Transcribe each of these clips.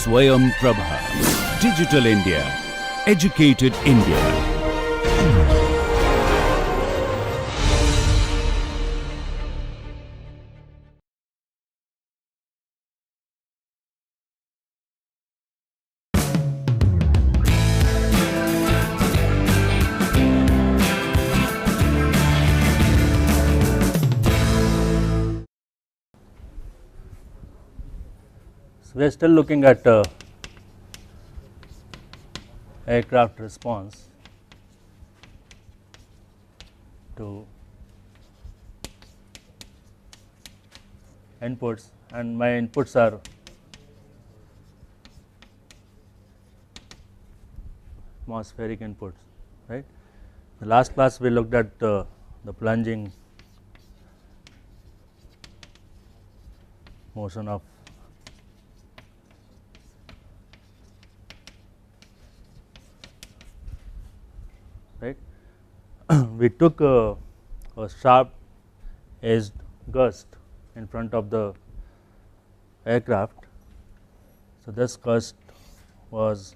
Swayam Prabha. Digital India. Educated India. So, we are still looking at aircraft response to inputs, and my inputs are atmospheric inputs, right. The last class we looked at the plunging motion of right. We took a sharp edged gust in front of the aircraft. So, this gust was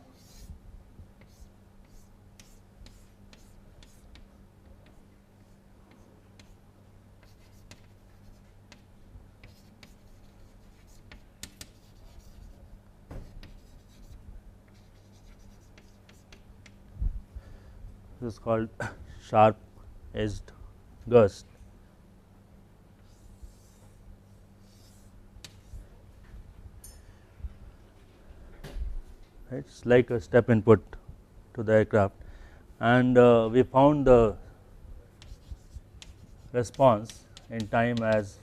called sharp edged gust. Right. It's like a step input to the aircraft, and we found the response in time as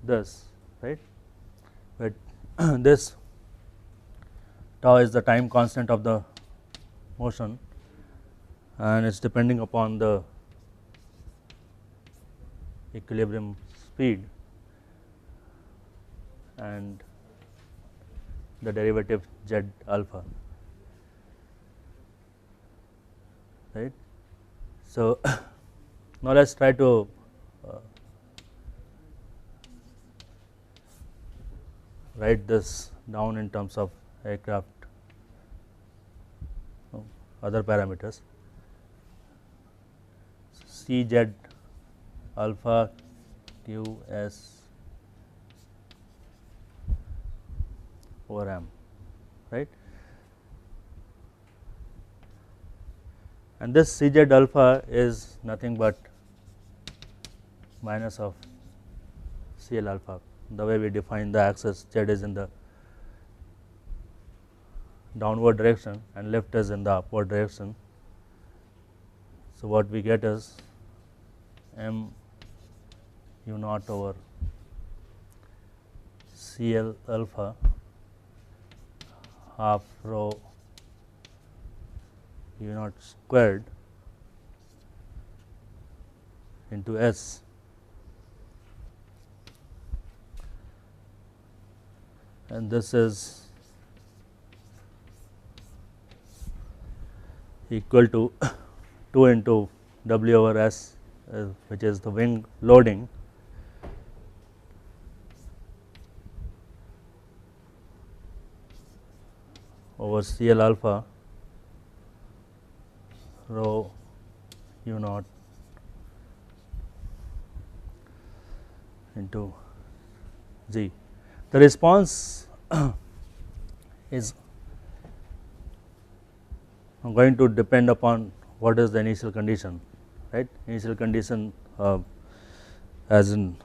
this, right. But this tau is the time constant of the motion, and it is depending upon the equilibrium speed and the derivative z alpha, right. So, now let us try to write this down in terms of aircraft other parameters. Cz alpha q s over m, right. And this Cz alpha is nothing but minus of Cl alpha. The way we define the axis, z is in the downward direction and left is in the upward direction. So, what we get is m u naught over Cl alpha half rho u naught squared into S, and this is equal to 2 into W over S, which is the wing loading, over Cl alpha rho u naught into G. The response is going to depend upon what is the initial condition, right. Initial condition, as in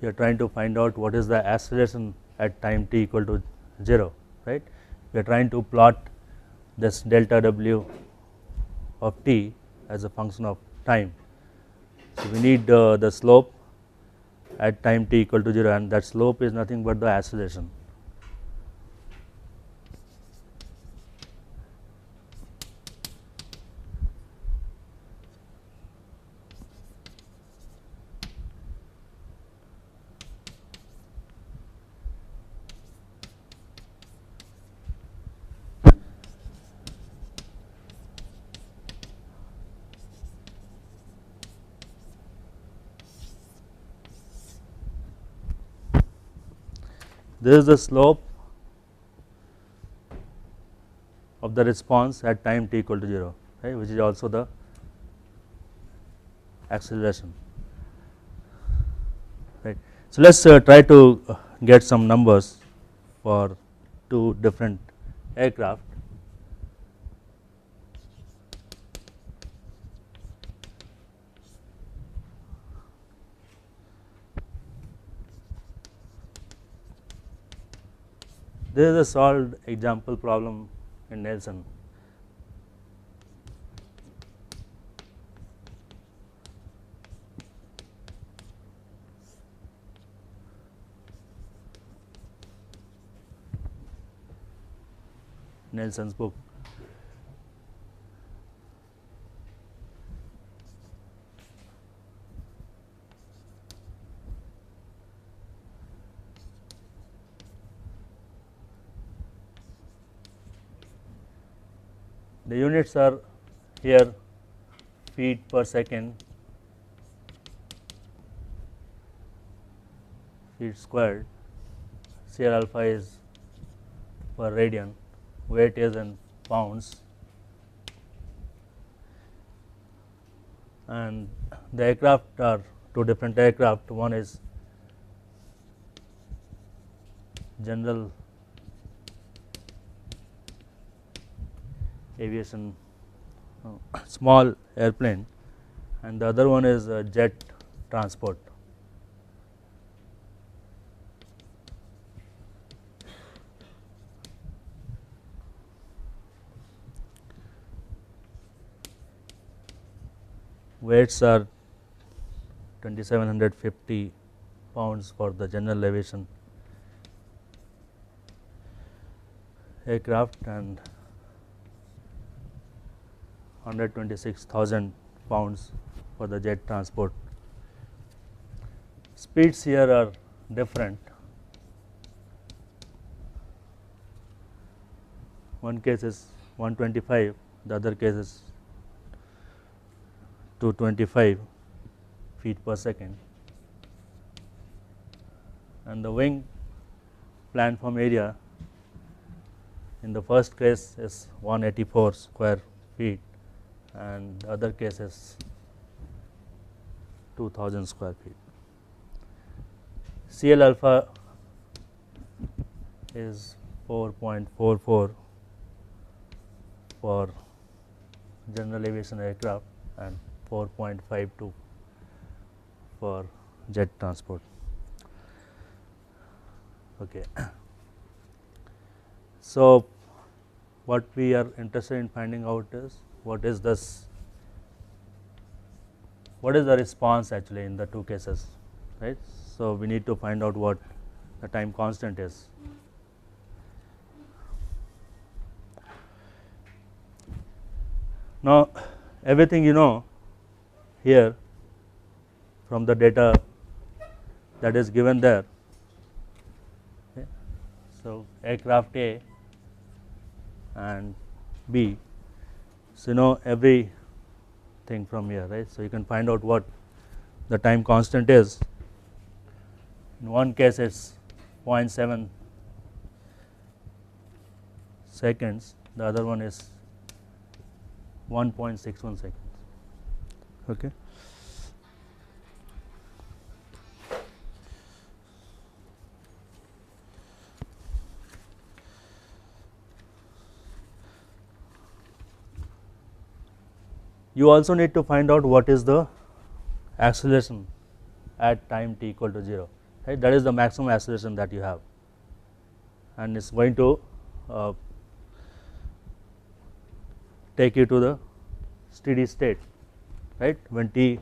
you are trying to find out what is the acceleration at time t equal to 0, right. We are trying to plot this delta W of t as a function of time. So, we need the slope at time t equal to 0, and that slope is nothing but the acceleration. this is the slope of the response at time t equal to 0, right, which is also the acceleration, right. So, let us try to get some numbers for two different aircraft. This is a solved example problem in Nelson. Nelson's book. The units are here feet per second, feet squared, shear alpha is per radian, weight is in pounds, and the aircraft are two different aircraft. One is general aviation small airplane, and the other one is jet transport. Weights are 2750 pounds for the general aviation aircraft and 126,000 pounds for the jet transport. Speeds here are different. One case is 125, the other case is 225 feet per second, and the wing platform area in the first case is 184 square feet and the other case is 2000 square feet. CL alpha is 4.44 for general aviation aircraft and 4.52 for jet transport. Okay. So, what we are interested in finding out is what is the response actually in the two cases, right. So, we need to find out what the time constant is. Now, everything you know here from the data that is given there. Okay. So, aircraft A and B, so you know everything from here, right. So, you can find out what the time constant is. In one case it is 0.7 seconds, the other one is 1.61 seconds. Okay. You also need to find out what is the acceleration at time t equal to 0, right. That is the maximum acceleration that you have, and it is going to take you to the steady state, right. When t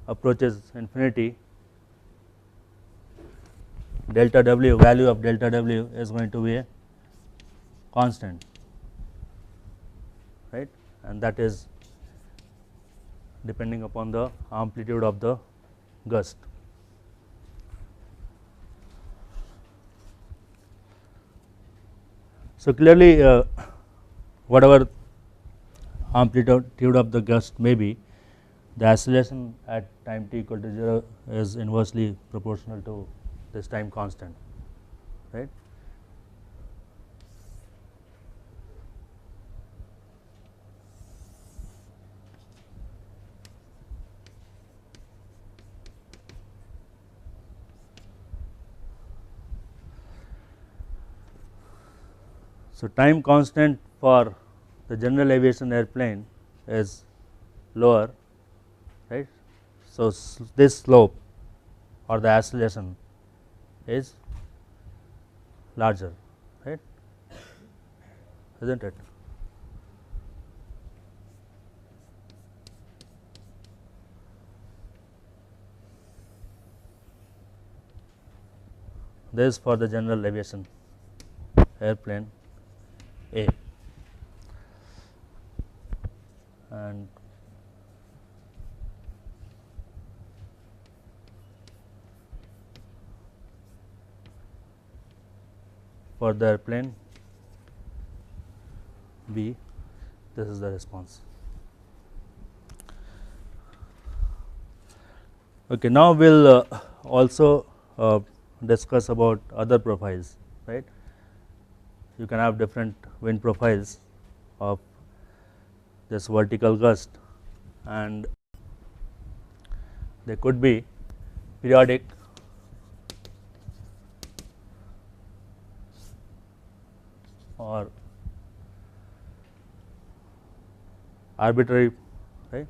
approaches infinity, delta w, value of delta w is going to be a constant, right, and that is depending upon the amplitude of the gust. So, clearly whatever amplitude of the gust may be, the acceleration at time t equal to 0 is inversely proportional to this time constant. right. So, time constant for the general aviation airplane is lower, right. So, this slope or the acceleration is larger, right, is not it? This is for the general aviation airplane A, and for the airplane B, this is the response. Okay, now we will also discuss about other profiles, right. You can have different wind profiles of this vertical gust, and they could be periodic or arbitrary, right.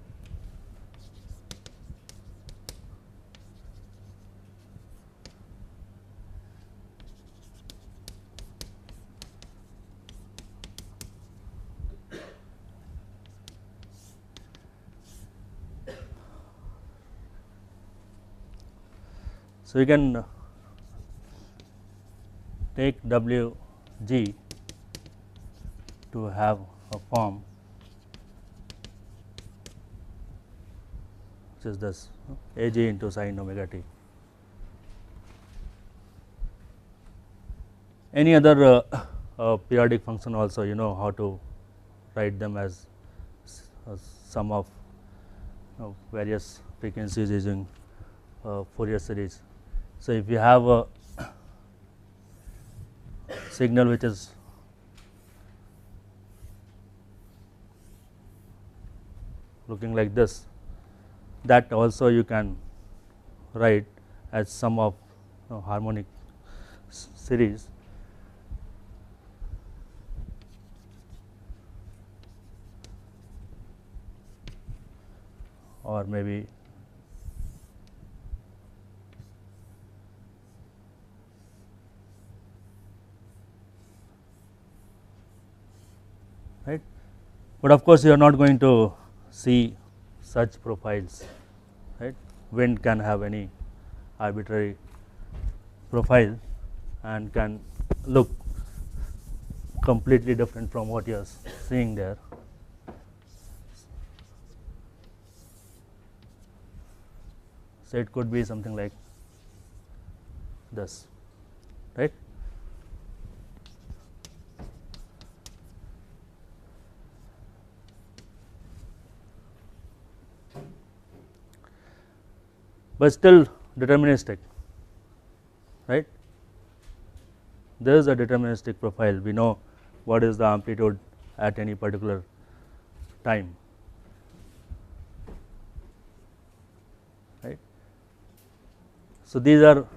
So, you can take W g to have a form which is this A g into sin omega t. Any other periodic function also, you know how to write them as a sum of various frequencies using Fourier series. So, if you have a signal which is looking like this, that also you can write as sum of harmonic series. Or maybe right, but of course you are not going to see such profiles, right. Wind can have any arbitrary profile and can look completely different from what you are seeing there. So, it could be something like this, right. But still deterministic, right. There is a deterministic profile. We know what is the amplitude at any particular time, right. So, these are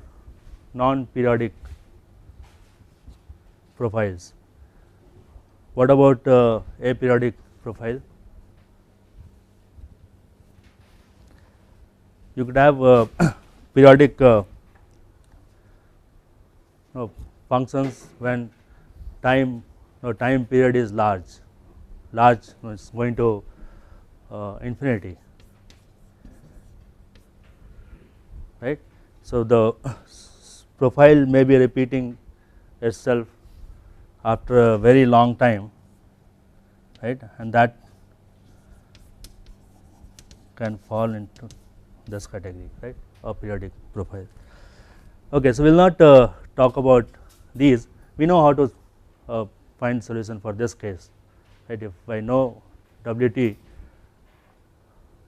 non-periodic profiles. What about aperiodic profile? You could have periodic functions when time period is large is going to infinity, right. So, the profile may be repeating itself after a very long time, right, and that can fall into this category, right, a periodic profile. Okay, so we will not talk about these. We know how to find solution for this case, right. If I know W t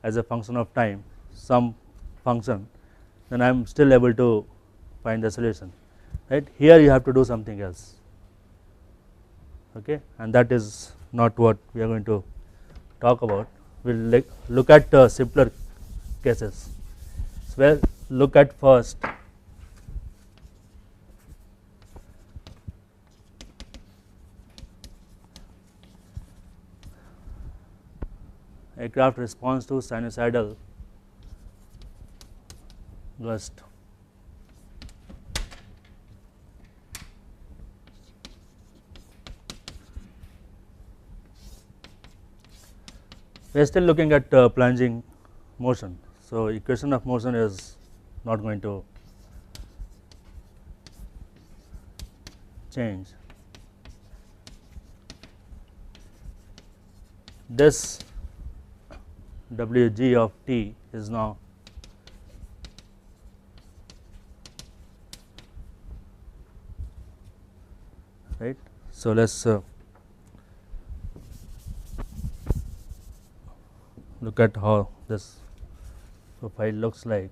as a function of time, some function, then I am still able to find the solution. right. Here you have to do something else, okay, and that is not what we are going to talk about. We will look at simpler cases. So, well, look at first aircraft response to sinusoidal gust. We are still looking at plunging motion. So, equation of motion is not going to change. This Wg of t is now right. So, let us look at how this profile looks like.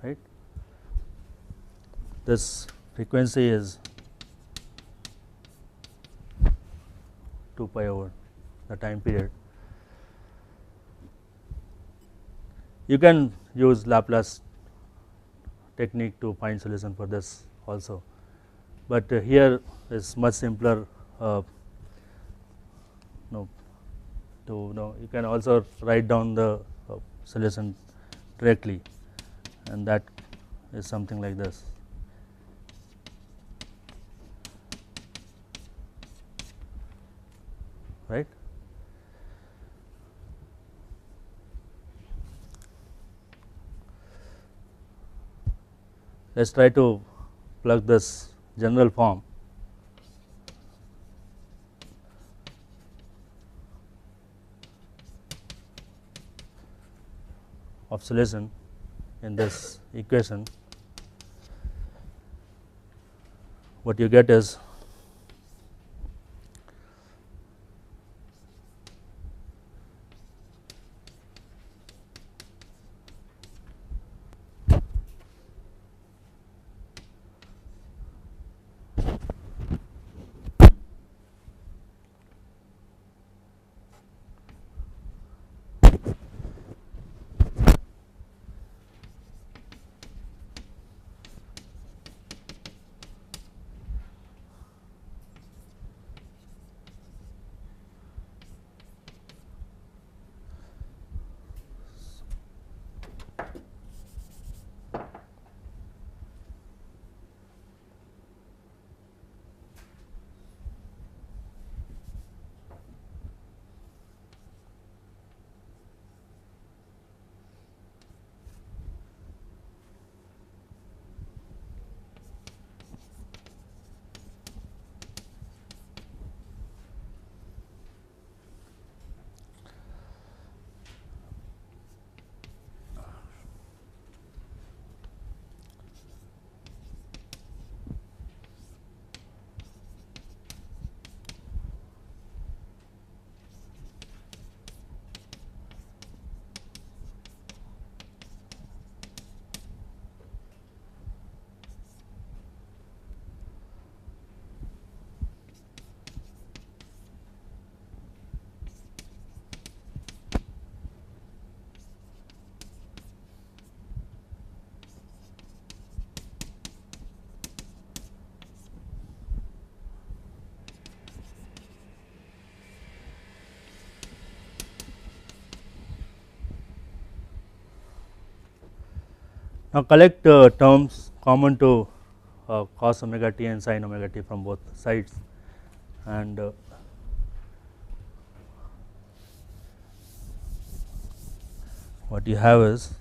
Right. This frequency is 2 pi over the time period. You can use Laplace technique to find solution for this also, but here is much simpler. No, to know you can also write down the solution directly, and that is something like this. Right. Let us try to plug this general form of solution in this equation. What you get is now collect terms common to cos omega t and sin omega t from both sides, and what you have is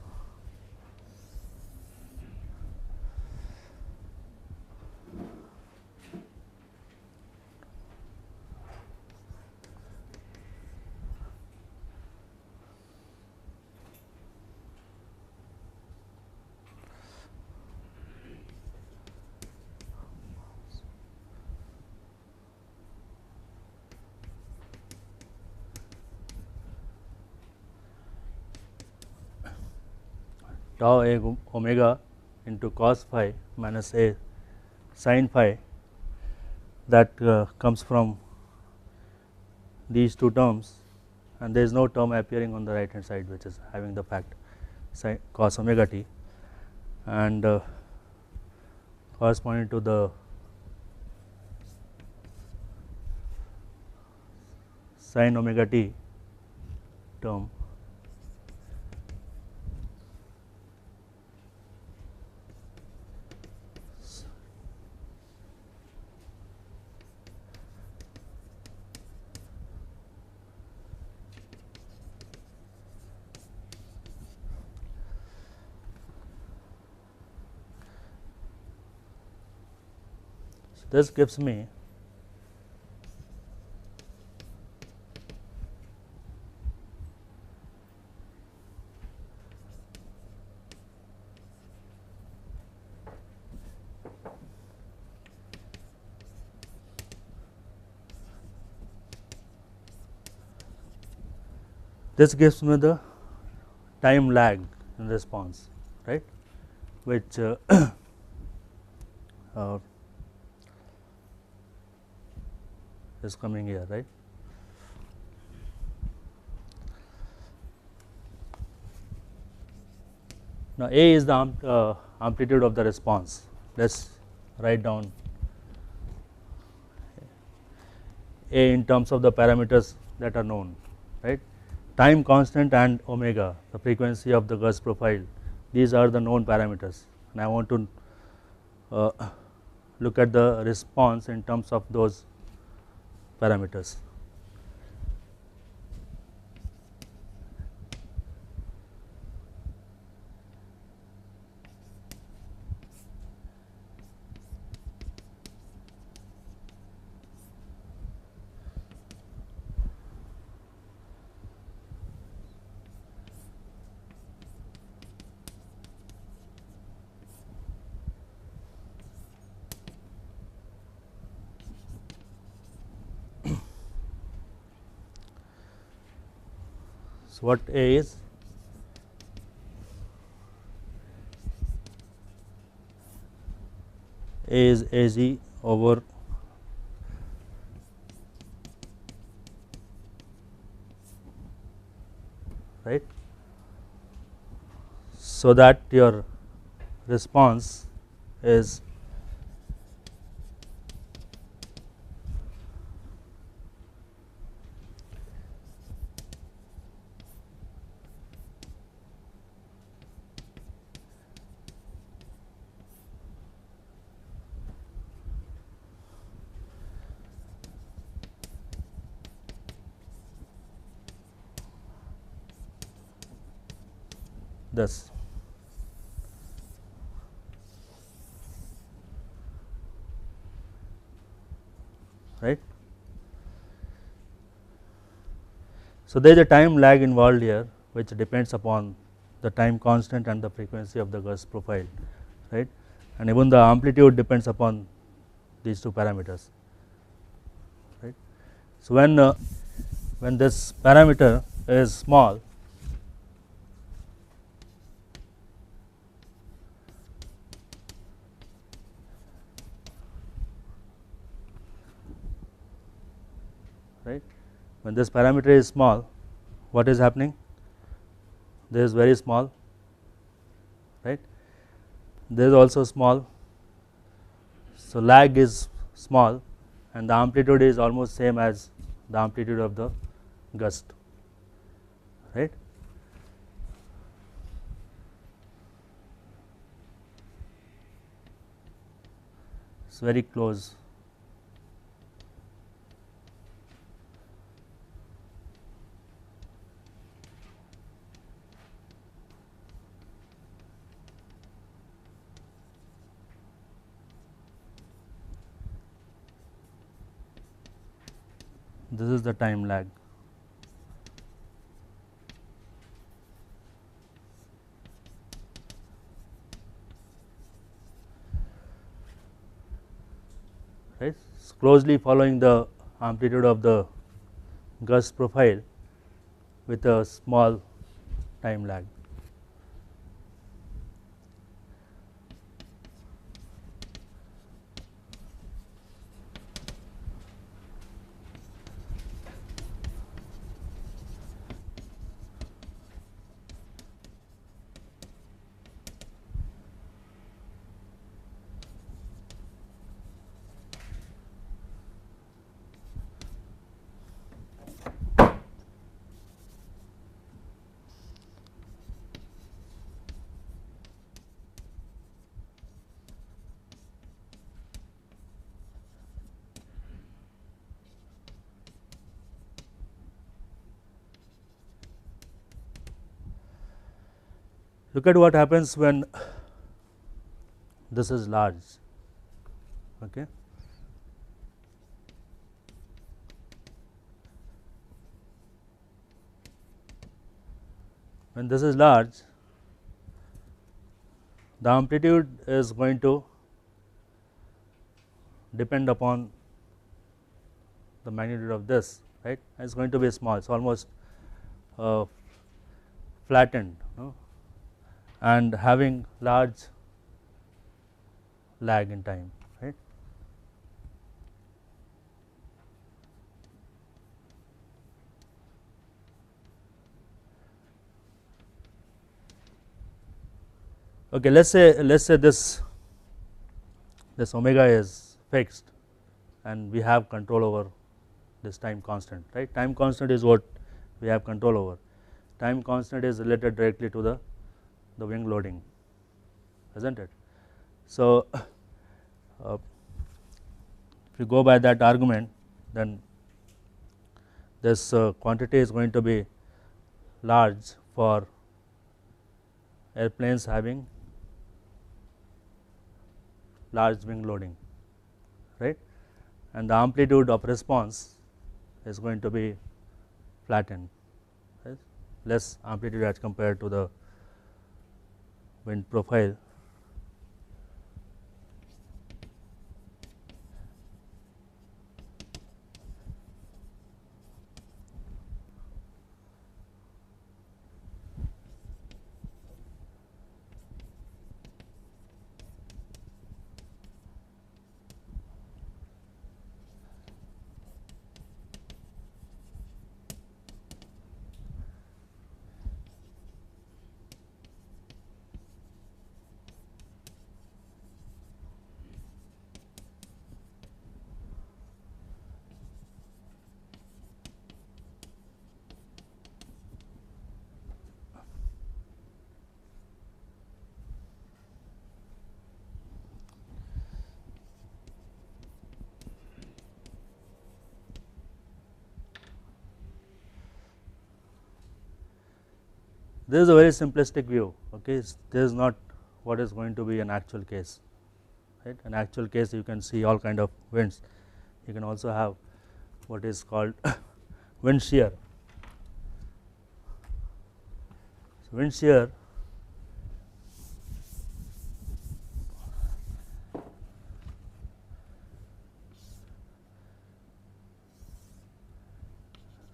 tau A omega into cos phi minus A sin phi, that comes from these two terms, and there is no term appearing on the right hand side which is having the fact sin cos omega t, and corresponding to the sin omega t term this gives me the time lag in response, right, which is coming here, right. Now, A is the amplitude of the response. Let us write down A in terms of the parameters that are known, right. Time constant and omega, the frequency of the gust profile, these are the known parameters, and I want to look at the response in terms of those parameters. So, what A is? A is AZ over right. So, that your response is this. Right. So, there is a time lag involved here which depends upon the time constant and the frequency of the gust profile, right, and even the amplitude depends upon these two parameters, right. So, when this parameter is small, right, when this parameter is small, what is happening? This is very small, right, this is also small. So, lag is small and the amplitude is almost same as the amplitude of the gust, right. It is very close. This is the time lag. Right, so closely following the amplitude of the gust profile with a small time lag. Look at what happens when this is large. Okay. When this is large, the amplitude is going to depend upon the magnitude of this, right. It is going to be small, it is almost flattened, no? And having large lag in time, right. Okay, let's say this omega is fixed and we have control over this time constant, right. Time constant is what we have control over. Time constant is related directly to the wing loading, isn't it. So, if you go by that argument, then this quantity is going to be large for airplanes having large wing loading, right, and the amplitude of response is going to be flattened, right? Less amplitude as compared to the wind profile. This is a very simplistic view. Okay, this is not what is going to be an actual case, right. An actual case, you can see all kind of winds. You can also have what is called wind shear. So, wind shear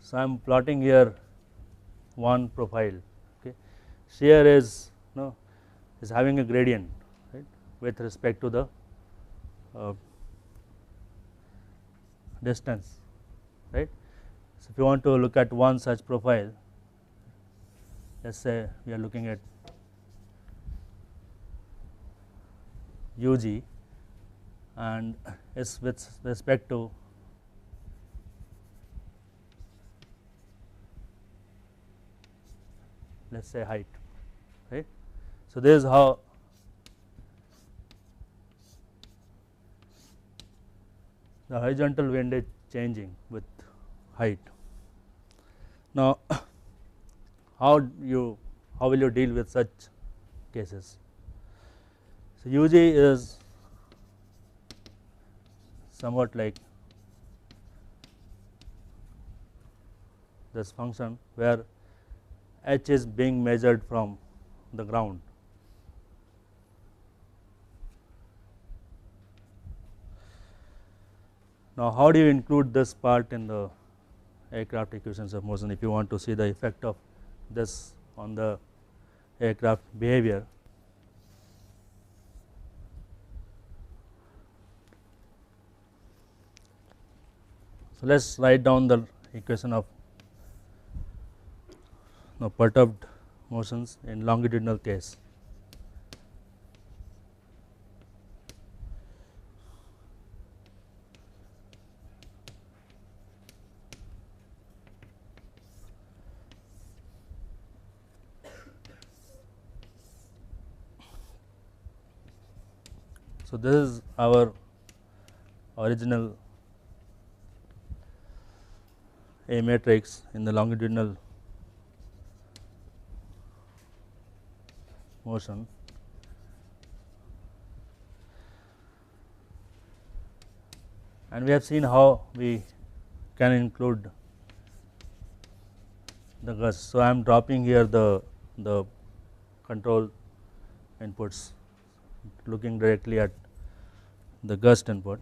so I am plotting here one profile. Okay, shear is is having a gradient, right, with respect to the distance, right. So, if you want to look at one such profile, let us say we are looking at UG and is with respect to let us say height, right. So, this is how the horizontal wind is changing with height. Now, how will you deal with such cases? So, UG is somewhat like this function where h is being measured from the ground. Now, how do you include this part in the aircraft equations of motion if you want to see the effect of this on the aircraft behavior? So, let us write down the equation of perturbed motions in longitudinal case. So, this is our original A matrix in the longitudinal motion. And we have seen how we can include the gust. So, I am dropping here the control inputs, looking directly at the gust input.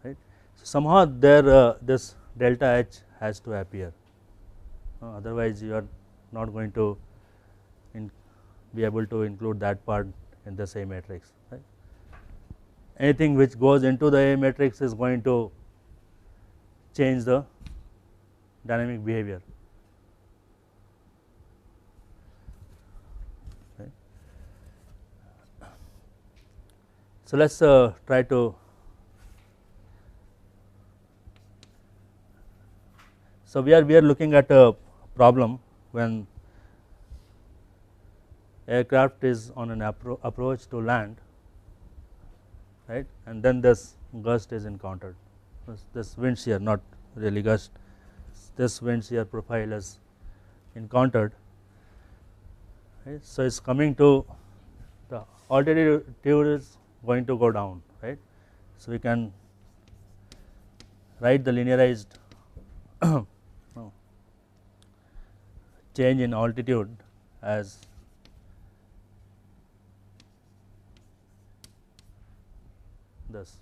Right. So, somehow there this delta H has to appear, otherwise you are not going to be able to include that part in the A matrix. Right. Anything which goes into the A matrix is going to change the dynamic behavior. Right. So, let us try to. So, we are looking at a problem when aircraft is on an approach to land, right, and then this gust is encountered, this wind shear, not really gust, this wind shear profile is encountered. Right. So, it is coming to the altitude is going to go down, right. So, we can write the linearized change in altitude as this.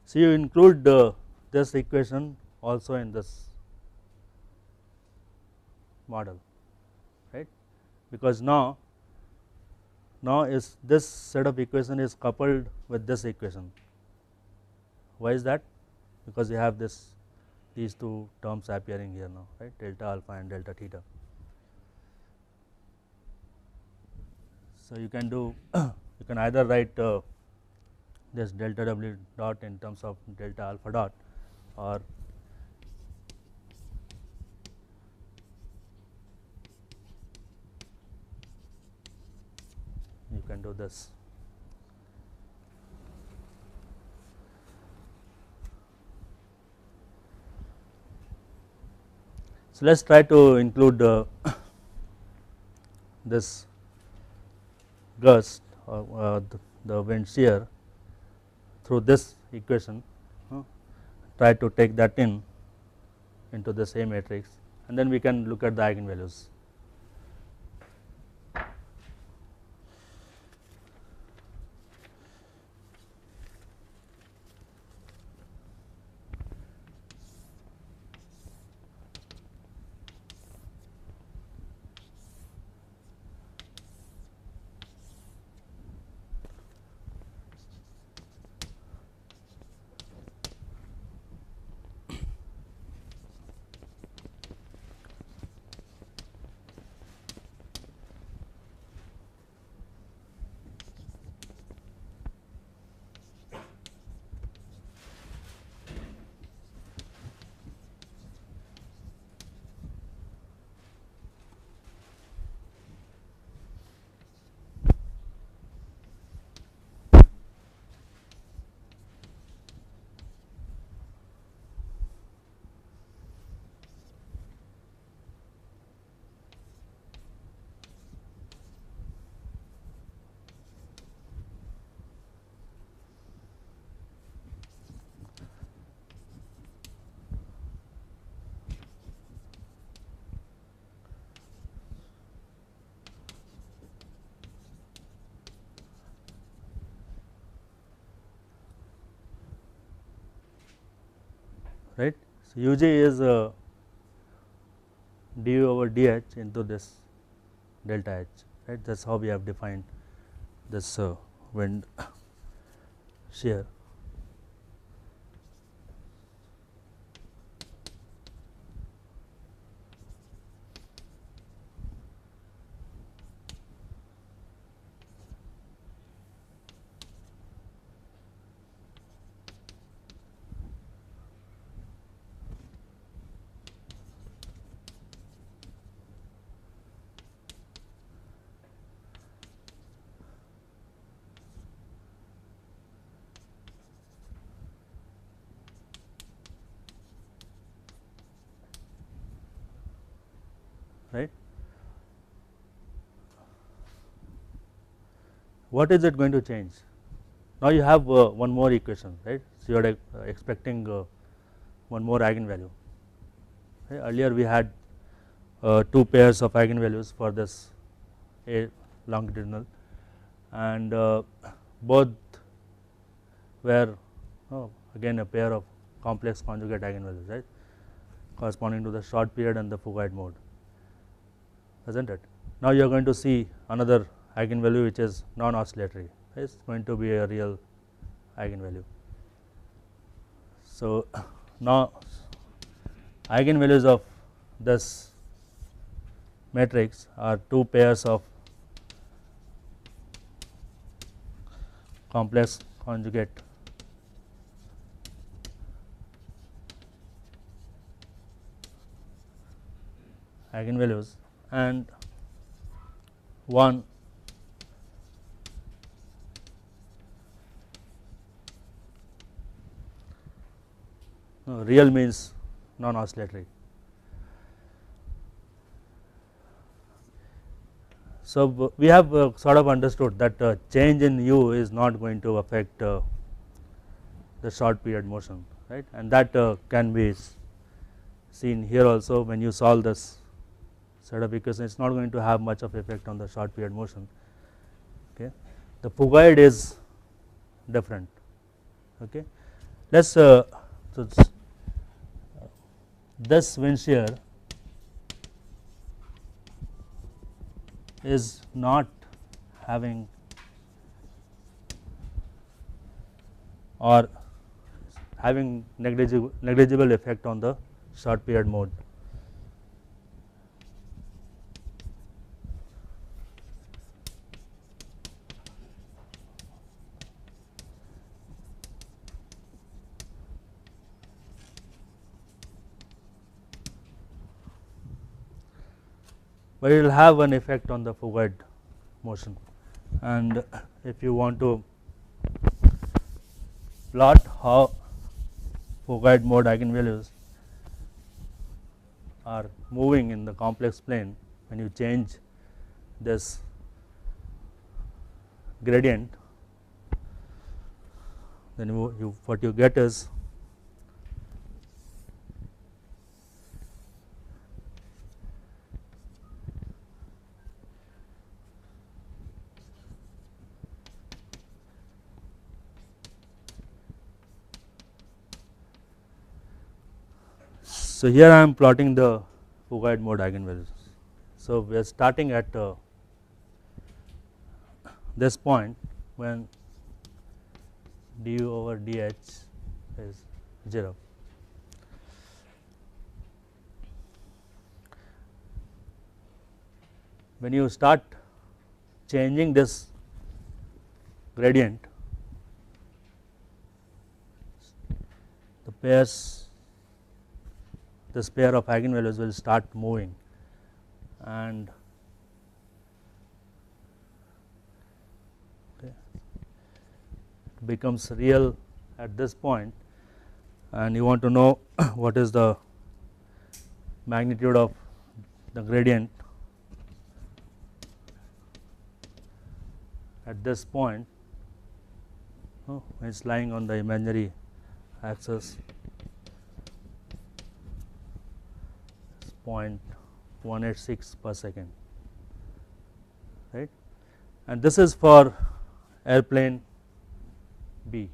So, you include this equation also in this model, right, because now is this set of equation is coupled with this equation. Why is that? Because you have these two terms appearing here now, right, delta alpha and delta theta. So, you can do you can either write this delta W dot in terms of delta alpha dot, or you can do this. So, let us try to include this gust or the wind shear through this equation, try to take that into the same matrix, and then we can look at the eigenvalues. Right. So, uj is du over dh into this delta h, right, that is how we have defined this wind shear. what is it going to change? Now you have one more equation, right? So you are expecting one more eigenvalue. Okay? Earlier we had two pairs of eigenvalues for this A longitudinal, and both were again a pair of complex conjugate eigenvalues, right, corresponding to the short period and the Fugite mode, isn't it? Now you are going to see another eigenvalue which is non-oscillatory. It is going to be a real eigenvalue. So now eigenvalues of this matrix are two pairs of complex conjugate eigenvalues and one real means non-oscillatory. So we have sort of understood that change in u is not going to affect the short period motion, right, and that can be seen here also. When you solve this set of equations, it is not going to have much of effect on the short period motion. Okay. The Fugite is different. Okay. Let us so this wind shear is not having or having negligible effect on the short period mode. But it will have an effect on the Fugite motion, and if you want to plot how Fugite mode eigenvalues are moving in the complex plane when you change this gradient, then what you get is so here I am plotting the Fugite mode eigenvalues. So we are starting at this point when du over dh is 0. When you start changing this gradient, the pairs, this pair of eigenvalues will start moving, and it becomes real at this point, and you want to know what is the magnitude of the gradient at this point. It is lying on the imaginary axis, 0.186 per second, right, and this is for airplane B.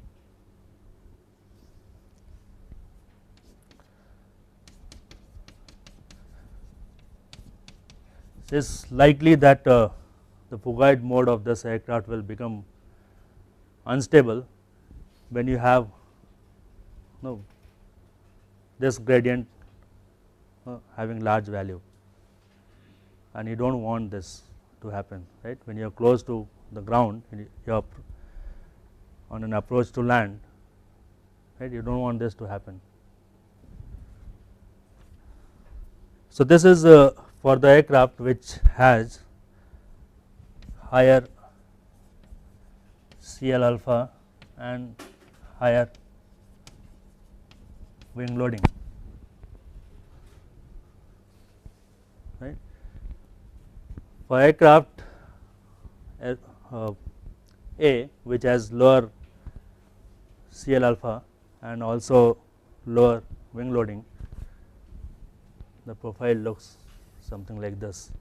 It is likely that the Fugite mode of this aircraft will become unstable when you have this gradient having large value, and you do not want this to happen, right. When you are close to the ground, you are on an approach to land, right, you do not want this to happen. So this is for the aircraft which has higher CL alpha and higher wing loading, right. For aircraft A which has lower CL alpha and also lower wing loading, the profile looks something like this.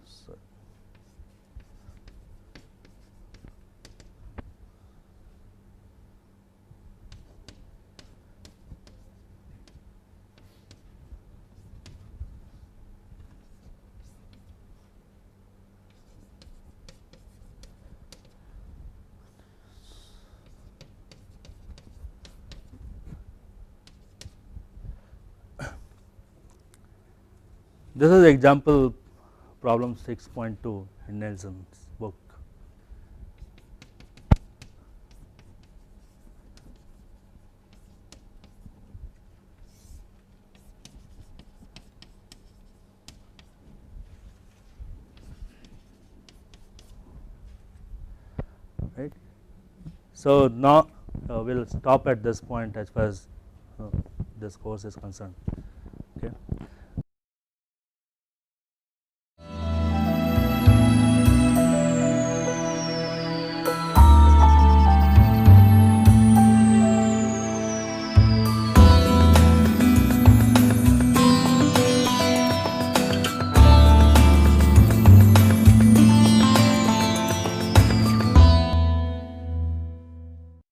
So, this is example problem 6.2 in Nelson's book. Right. So, now we will stop at this point as far as this course is concerned. Okay.